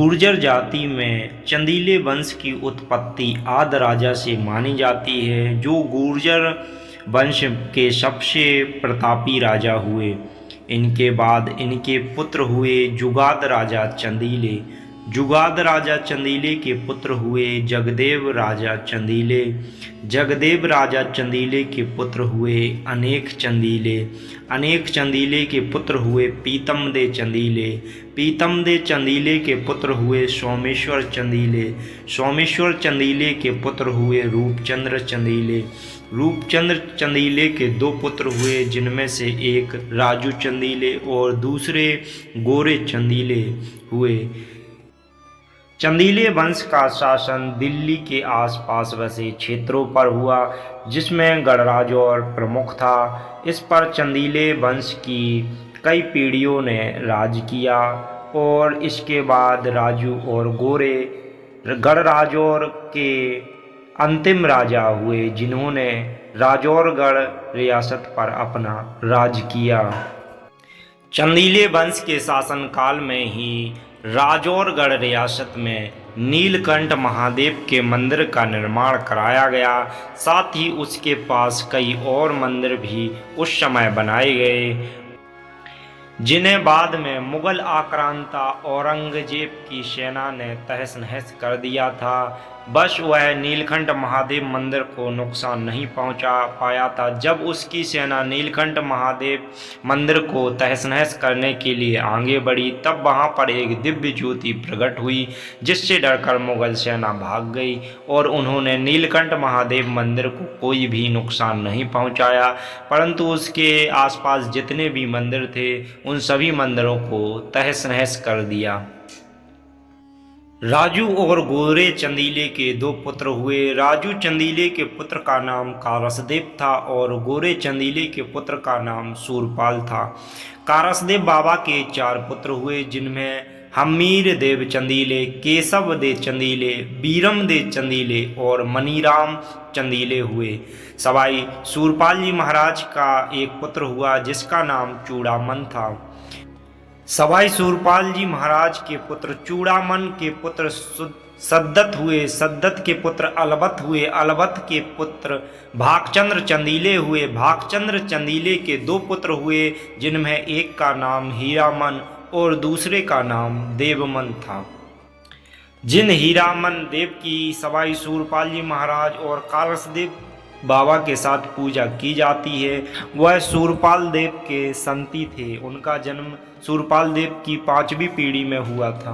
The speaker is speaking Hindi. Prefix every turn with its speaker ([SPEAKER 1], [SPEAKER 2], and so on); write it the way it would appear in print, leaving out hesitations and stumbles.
[SPEAKER 1] गुर्जर जाति में चंदीले वंश की उत्पत्ति आदि राजा से मानी जाती है, जो गुर्जर वंश के सबसे प्रतापी राजा हुए। इनके बाद इनके पुत्र हुए जुगाद राजा चंदीले। जुगाद राजा चंदीले के पुत्र हुए जगदेव राजा चंदीले। जगदेव राजा चंदीले के पुत्र हुए अनेक चंदीले। अनेक चंदीले के पुत्र हुए पीतमदे चंदीले। पीतमदे चंदीले के पुत्र हुए सोमेश्वर चंदीले। सोमेश्वर चंदीले के पुत्र हुए रूपचंद्र चंदीले। रूपचंद्र चंदीले के दो पुत्र हुए, जिनमें से एक राजू चंदीले और दूसरे गोरे चंदीले हुए। चंदीले वंश का शासन दिल्ली के आसपास बसे क्षेत्रों पर हुआ, जिसमें गढ़राजौर प्रमुख था। इस पर चंदीले वंश की कई पीढ़ियों ने राज किया और इसके बाद राजू और गोरे गढ़राजौर के अंतिम राजा हुए, जिन्होंने राजौरगढ़ रियासत पर अपना राज किया। चंदीले वंश के शासनकाल में ही राजौरगढ़ रियासत में नीलकंठ महादेव के मंदिर का निर्माण कराया गया। साथ ही उसके पास कई और मंदिर भी उस समय बनाए गए, जिन्हें बाद में मुगल आक्रांता औरंगजेब की सेना ने तहस नहस कर दिया था। बस वह नीलकंठ महादेव मंदिर को नुकसान नहीं पहुंचा पाया था। जब उसकी सेना नीलकंठ महादेव मंदिर को तहस नहस करने के लिए आगे बढ़ी, तब वहां पर एक दिव्य ज्योति प्रकट हुई, जिससे डरकर मुगल सेना भाग गई और उन्होंने नीलकंठ महादेव मंदिर को कोई भी नुकसान नहीं पहुंचाया, परंतु उसके आसपास जितने भी मंदिर थे उन सभी मंदिरों को तहस नहस कर दिया। राजू और गोरे चंदीले के दो पुत्र हुए। राजू चंदीले के पुत्र का नाम कारसदेव था और गोरे चंदीले के पुत्र का नाम सूरपाल था। कारसदेव बाबा के चार पुत्र हुए, जिनमें हमीर देव चंदीले, केशव देव चंदीले, बीरम देव चंदीले और मनीराम चंदीले हुए। सवाई सूरपाल जी महाराज का एक पुत्र हुआ, जिसका नाम चूड़ामन था। सवाई सूरपाल जी महाराज के पुत्र चूड़ामन के पुत्र सद्दत हुए। सद्दत के पुत्र अलबत हुए। अलबत के पुत्र भागचंद्र चंदीले हुए। भागचंद्र चंदीले के दो पुत्र हुए, जिनमें एक का नाम हीरामन और दूसरे का नाम देवमन था। जिन हीरामन देव की सवाई सूरपाल जी महाराज और कारसदेव बाबा के साथ पूजा की जाती है, वह सूरपाल देव के संती थे। उनका जन्म सूरपाल देव की 5वीं पीढ़ी में हुआ था।